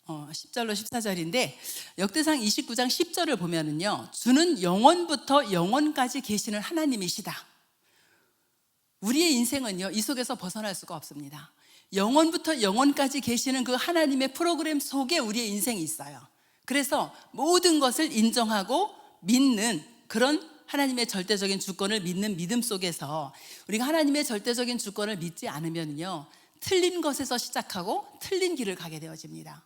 10절로 14절인데 역대상 29장 10절을 보면은요, 주는 영원부터 영원까지 계시는 하나님이시다. 우리의 인생은요, 이 속에서 벗어날 수가 없습니다. 영원부터 영원까지 계시는 그 하나님의 프로그램 속에 우리의 인생이 있어요. 그래서 모든 것을 인정하고 믿는 그런 하나님의 절대적인 주권을 믿는 믿음 속에서 우리가 하나님의 절대적인 주권을 믿지 않으면요, 틀린 것에서 시작하고 틀린 길을 가게 되어집니다.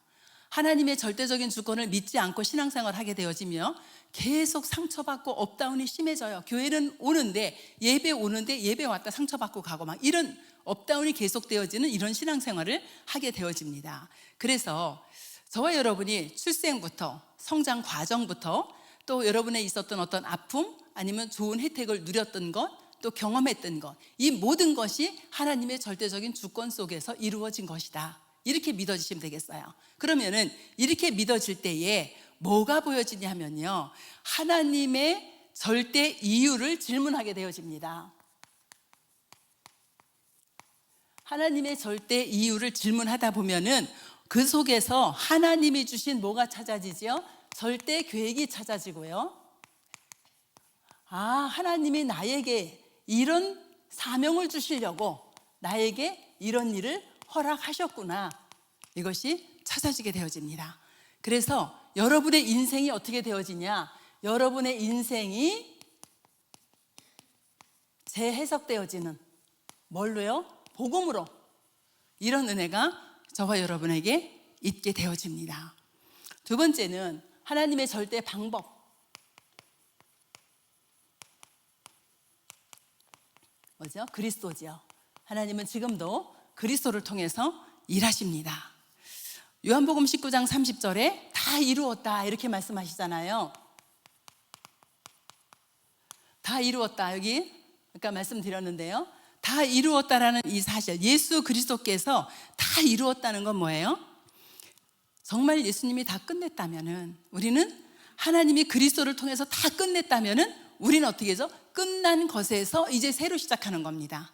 하나님의 절대적인 주권을 믿지 않고 신앙생활을 하게 되어지며 계속 상처받고 업다운이 심해져요. 교회는 오는데 예배 오는데 예배 왔다 상처받고 가고 막 이런 업다운이 계속되어지는 이런 신앙생활을 하게 되어집니다. 그래서 저와 여러분이 출생부터 성장 과정부터 또 여러분에 있었던 어떤 아픔 아니면 좋은 혜택을 누렸던 것 또 경험했던 것, 이 모든 것이 하나님의 절대적인 주권 속에서 이루어진 것이다. 이렇게 믿어지시면 되겠어요. 그러면은 이렇게 믿어질 때에 뭐가 보여지냐면요, 하나님의 절대 이유를 질문하게 되어집니다. 하나님의 절대 이유를 질문하다 보면은 그 속에서 하나님이 주신 뭐가 찾아지죠? 절대 계획이 찾아지고요. 하나님이 나에게 이런 사명을 주시려고 나에게 이런 일을 허락하셨구나. 이것이 찾아지게 되어집니다. 그래서 여러분의 인생이 어떻게 되어지냐? 여러분의 인생이 재해석되어지는 뭘로요? 복음으로. 이런 은혜가 저와 여러분에게 있게 되어집니다. 두 번째는 하나님의 절대 방법. 뭐죠? 그리스도죠. 하나님은 지금도 그리스도를 통해서 일하십니다. 요한복음 19장 30절에 다 이루었다 이렇게 말씀하시잖아요. 다 이루었다, 여기 아까 말씀드렸는데요, 다 이루었다라는 이 사실, 예수 그리스도께서 다 이루었다는 건 뭐예요? 정말 예수님이 다 끝냈다면은, 우리는 하나님이 그리스도를 통해서 다 끝냈다면은 우리는 어떻게 해서 끝난 것에서 이제 새로 시작하는 겁니다.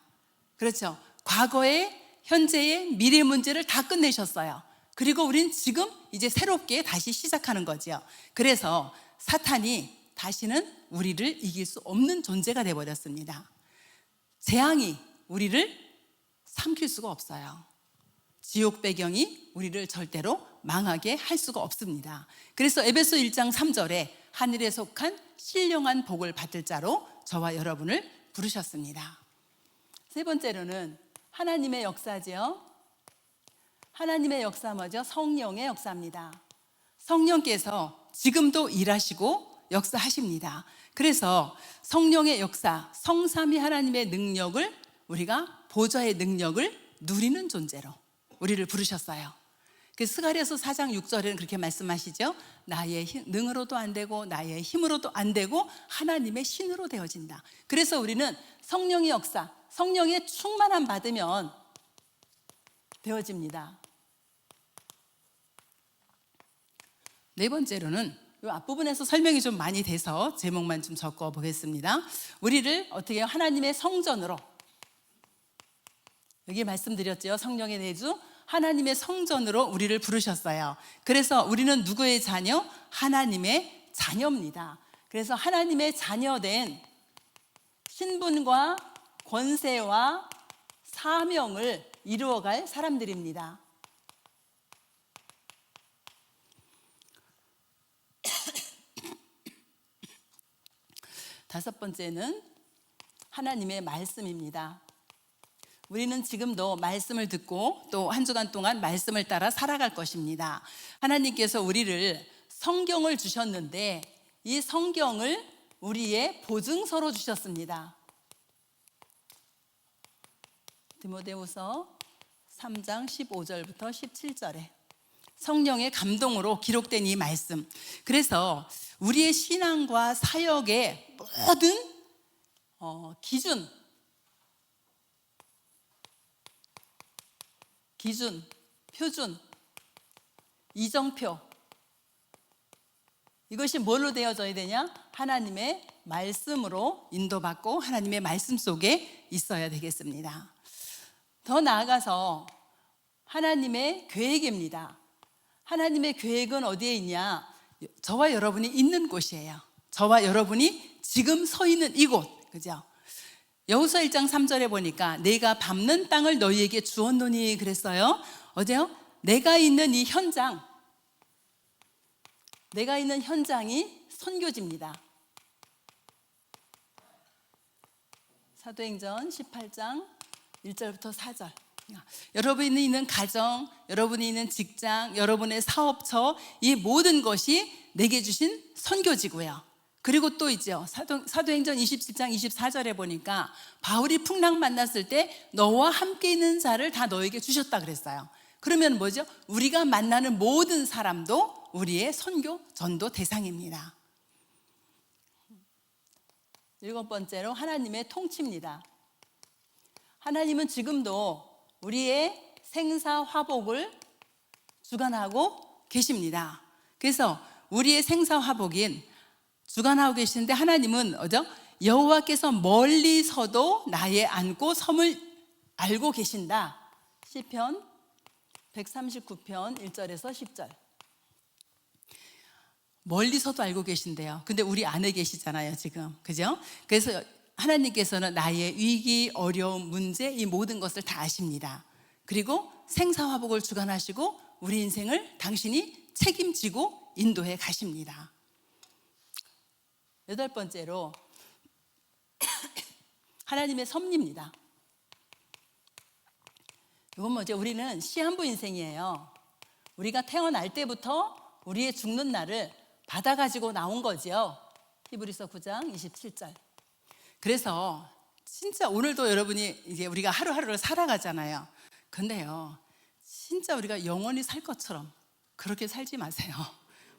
그렇죠? 과거의, 현재의, 미래 문제를 다 끝내셨어요. 그리고 우린 지금 이제 새롭게 다시 시작하는 거죠. 그래서 사탄이 다시는 우리를 이길 수 없는 존재가 되어버렸습니다. 재앙이 우리를 삼킬 수가 없어요. 지옥 배경이 우리를 절대로 망하게 할 수가 없습니다. 그래서 에베소 1장 3절에 하늘에 속한 신령한 복을 받을 자로 저와 여러분을 부르셨습니다. 세 번째로는 하나님의 역사죠. 하나님의 역사 뭐죠? 성령의 역사입니다. 성령께서 지금도 일하시고 역사하십니다. 그래서 성령의 역사, 성삼위 하나님의 능력을 우리가 보좌의 능력을 누리는 존재로 우리를 부르셨어요. 스가랴서 4장 6절에는 그렇게 말씀하시죠. 나의 능으로도 안 되고 나의 힘으로도 안 되고 하나님의 신으로 되어진다. 그래서 우리는 성령의 역사, 성령의 충만함 받으면 되어집니다. 네 번째로는 이 앞부분에서 설명이 좀 많이 돼서 제목만 좀 적어 보겠습니다. 우리를 어떻게 해요? 하나님의 성전으로, 여기 말씀드렸죠. 성령의 내주, 하나님의 성전으로 우리를 부르셨어요. 그래서 우리는 누구의 자녀? 하나님의 자녀입니다. 그래서 하나님의 자녀된 신분과 권세와 사명을 이루어갈 사람들입니다. 다섯 번째는 하나님의 말씀입니다. 우리는 지금도 말씀을 듣고 또 한 주간 동안 말씀을 따라 살아갈 것입니다. 하나님께서 우리를 성경을 주셨는데 이 성경을 우리의 보증서로 주셨습니다. 디모데후서 3장 15절부터 17절에 성령의 감동으로 기록된 이 말씀, 그래서 우리의 신앙과 사역의 모든 기준, 표준, 이정표. 이것이 뭘로 되어져야 되냐? 하나님의 말씀으로 인도받고 하나님의 말씀 속에 있어야 되겠습니다. 더 나아가서 하나님의 계획입니다. 하나님의 계획은 어디에 있냐? 저와 여러분이 있는 곳이에요. 저와 여러분이 지금 서 있는 이곳, 그죠? 여호수아 1장 3절에 보니까 내가 밟는 땅을 너희에게 주었노니 그랬어요. 어제요? 내가 있는 이 현장, 내가 있는 현장이 선교지입니다. 사도행전 18장 1절부터 4절. 여러분이 있는 가정, 여러분이 있는 직장, 여러분의 사업처, 이 모든 것이 내게 주신 선교지고요. 그리고 또 있죠. 사도행전 27장 24절에 보니까 바울이 풍랑 만났을 때 너와 함께 있는 자를 다 너에게 주셨다 그랬어요. 그러면 뭐죠? 우리가 만나는 모든 사람도 우리의 선교, 전도 대상입니다. 7번째로 하나님의 통치입니다. 하나님은 지금도 우리의 생사화복을 주관하고 계십니다. 그래서 우리의 생사화복인 주관하고 계시는데 하나님은 여호와께서 멀리서도 나의 안고 섬을 알고 계신다. 시편 139편 1절에서 10절. 멀리서도 알고 계신대요. 근데 우리 안에 계시잖아요, 지금. 그죠? 그래서 하나님께서는 나의 위기, 어려움, 문제, 이 모든 것을 다 아십니다. 그리고 생사화복을 주관하시고 우리 인생을 당신이 책임지고 인도해 가십니다. 8번째로 하나님의 섭리입니다. 이건 뭐죠? 우리는 시한부 인생이에요. 우리가 태어날 때부터 우리의 죽는 날을 받아가지고 나온 거죠. 히브리서 9장 27절. 그래서 진짜 오늘도 여러분이 이제 우리가 하루하루를 살아가잖아요. 근데요, 진짜 우리가 영원히 살 것처럼 그렇게 살지 마세요.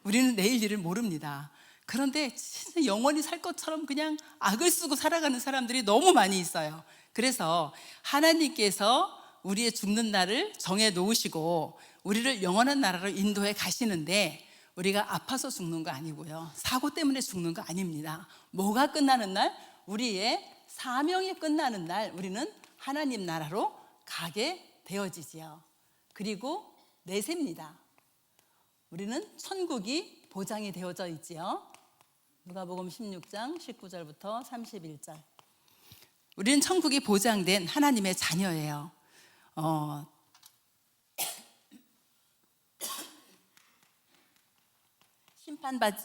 우리는 내일 일을 모릅니다. 그런데 진짜 영원히 살 것처럼 그냥 악을 쓰고 살아가는 사람들이 너무 많이 있어요. 그래서 하나님께서 우리의 죽는 날을 정해 놓으시고 우리를 영원한 나라로 인도해 가시는데 우리가 아파서 죽는 거 아니고요, 사고 때문에 죽는 거 아닙니다. 뭐가 끝나는 날? 우리의 사명이 끝나는 날 우리는 하나님 나라로 가게 되어지지요. 그리고 내세입니다. 우리는 천국이 보장이 되어져 있지요. 누가복음 16장 19절부터 31절. 우리는 천국이 보장된 하나님의 자녀예요.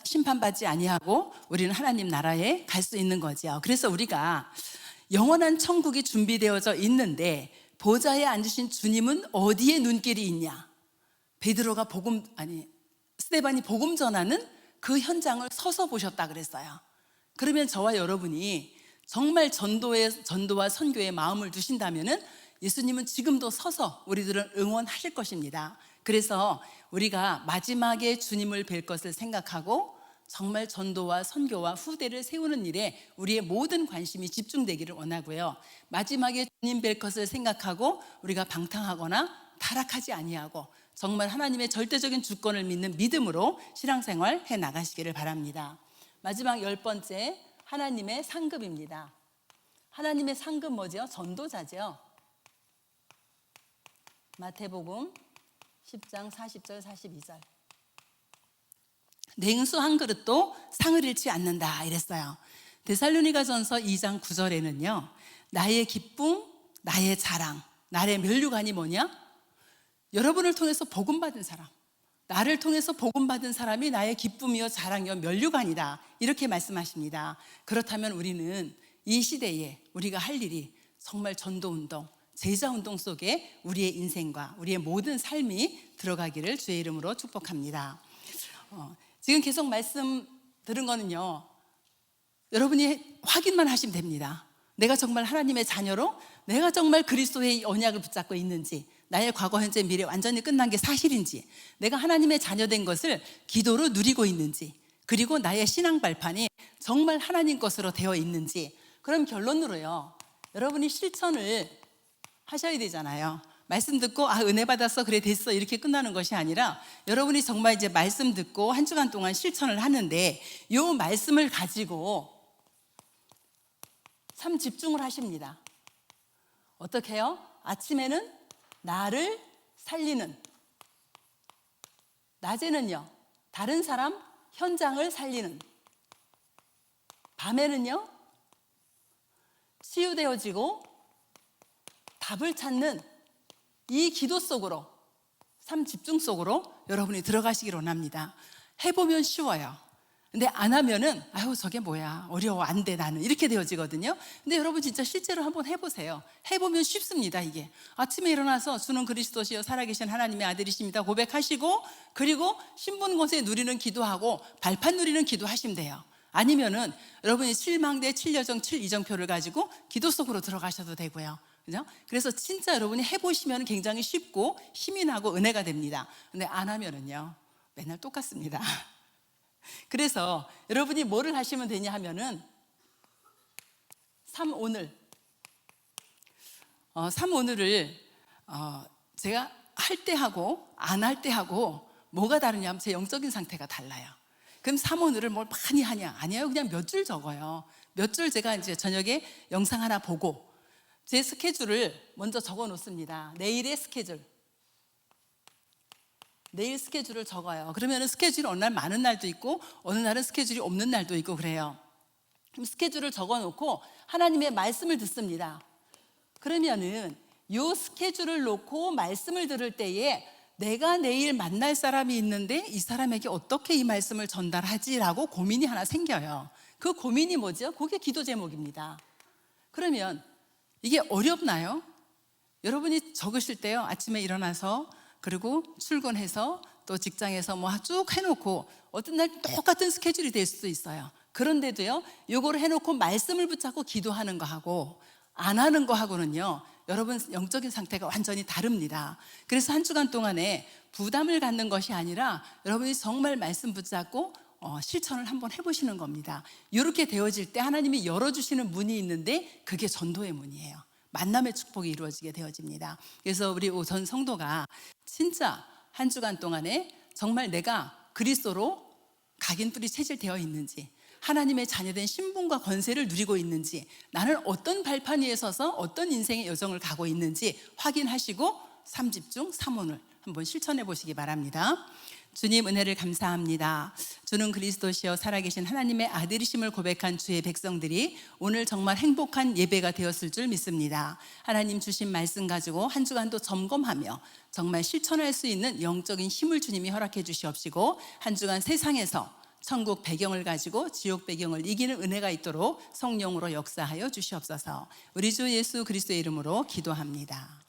심판받지 아니하고 우리는 하나님 나라에 갈 수 있는 거죠. 그래서 우리가 영원한 천국이 준비되어져 있는데 보좌에 앉으신 주님은 어디에 눈길이 있냐? 베드로가 스데반이 복음 전하는 그 현장을 서서 보셨다 그랬어요. 그러면 저와 여러분이 정말 전도와 선교에 마음을 두신다면은 예수님은 지금도 서서 우리들을 응원하실 것입니다. 그래서 우리가 마지막에 주님을 뵐 것을 생각하고 정말 전도와 선교와 후대를 세우는 일에 우리의 모든 관심이 집중되기를 원하고요. 마지막에 주님 뵐 것을 생각하고 우리가 방탕하거나 타락하지 아니하고 정말 하나님의 절대적인 주권을 믿는 믿음으로 신앙생활 해 나가시기를 바랍니다. 마지막 10번째, 하나님의 상급입니다. 하나님의 상급 뭐죠? 전도자죠. 마태복음 10장 40절 42절. 냉수 한 그릇도 상을 잃지 않는다 이랬어요. 데살로니가전서 2장 9절에는요, 나의 기쁨, 나의 자랑, 나의 면류관이 뭐냐? 여러분을 통해서 복음 받은 사람, 나를 통해서 복음 받은 사람이 나의 기쁨이요 자랑이요 면류관이다, 이렇게 말씀하십니다. 그렇다면 우리는 이 시대에 우리가 할 일이 정말 전도운동, 제자운동 속에 우리의 인생과 우리의 모든 삶이 들어가기를 주의 이름으로 축복합니다. 지금 계속 말씀 들은 거는요, 여러분이 확인만 하시면 됩니다. 내가 정말 하나님의 자녀로, 내가 정말 그리스도의 언약을 붙잡고 있는지, 나의 과거, 현재, 미래 완전히 끝난 게 사실인지, 내가 하나님의 자녀된 것을 기도로 누리고 있는지, 그리고 나의 신앙 발판이 정말 하나님 것으로 되어 있는지. 그럼 결론으로요, 여러분이 실천을 하셔야 되잖아요. 말씀 듣고 은혜 받았어, 그래 됐어, 이렇게 끝나는 것이 아니라 여러분이 정말 이제 말씀 듣고 한 주간 동안 실천을 하는데 이 말씀을 가지고 참 집중을 하십니다. 어떻게 해요? 아침에는 나를 살리는, 낮에는요 다른 사람 현장을 살리는, 밤에는요 치유되어지고 답을 찾는 이 기도 속으로, 삶 집중 속으로 여러분이 들어가시기를 원합니다. 해보면 쉬워요. 근데 안 하면은 저게 뭐야, 어려워, 안 돼, 나는, 이렇게 되어지거든요. 근데 여러분 진짜 실제로 한번 해보세요. 해보면 쉽습니다. 이게 아침에 일어나서 주는 그리스도시여 살아계신 하나님의 아들이십니다 고백하시고, 그리고 신분곳에 누리는 기도하고 발판 누리는 기도하시면 돼요. 아니면은 여러분이 7망대 7여정 7이정표를 가지고 기도 속으로 들어가셔도 되고요. 그죠? 그래서 진짜 여러분이 해보시면 굉장히 쉽고 힘이 나고 은혜가 됩니다. 근데 안 하면은요 맨날 똑같습니다. 그래서 여러분이 뭐를 하시면 되냐 하면은 3오늘 3오늘을 제가 할 때 하고 안 할 때 하고 뭐가 다르냐 하면 제 영적인 상태가 달라요. 그럼 3오늘을 뭘 많이 하냐? 아니에요. 그냥 몇 줄 적어요. 몇 줄 제가 이제 저녁에 영상 하나 보고 제 스케줄을 먼저 적어 놓습니다. 내일의 스케줄, 내일 스케줄을 적어요. 그러면 스케줄이 어느 날 많은 날도 있고 어느 날은 스케줄이 없는 날도 있고 그래요. 그럼 스케줄을 적어 놓고 하나님의 말씀을 듣습니다. 그러면은 이 스케줄을 놓고 말씀을 들을 때에 내가 내일 만날 사람이 있는데 이 사람에게 어떻게 이 말씀을 전달하지라고 고민이 하나 생겨요. 그 고민이 뭐죠? 그게 기도 제목입니다. 그러면 이게 어렵나요? 여러분이 적으실 때요, 아침에 일어나서 그리고 출근해서 또 직장에서 뭐 쭉 해놓고 어떤 날 똑같은 스케줄이 될 수도 있어요. 그런데도요, 요거를 해놓고 말씀을 붙잡고 기도하는 거하고 안 하는 거하고는요, 여러분 영적인 상태가 완전히 다릅니다. 그래서 한 주간 동안에 부담을 갖는 것이 아니라 여러분이 정말 말씀 붙잡고 실천을 한번 해보시는 겁니다. 이렇게 되어질 때 하나님이 열어주시는 문이 있는데 그게 전도의 문이에요. 만남의 축복이 이루어지게 되어집니다. 그래서 우리 전 성도가 진짜 한 주간 동안에 정말 내가 그리스도로 각인뿔이 체질되어 있는지, 하나님의 자녀된 신분과 권세를 누리고 있는지, 나는 어떤 발판 위에 서서 어떤 인생의 여정을 가고 있는지 확인하시고 3집중 3오늘 한번 실천해 보시기 바랍니다. 주님 은혜를 감사합니다. 주는 그리스도시여 살아계신 하나님의 아들이심을 고백한 주의 백성들이 오늘 정말 행복한 예배가 되었을 줄 믿습니다. 하나님 주신 말씀 가지고 한 주간도 점검하며 정말 실천할 수 있는 영적인 힘을 주님이 허락해 주시옵시고, 한 주간 세상에서 천국 배경을 가지고 지옥 배경을 이기는 은혜가 있도록 성령으로 역사하여 주시옵소서. 우리 주 예수 그리스도의 이름으로 기도합니다.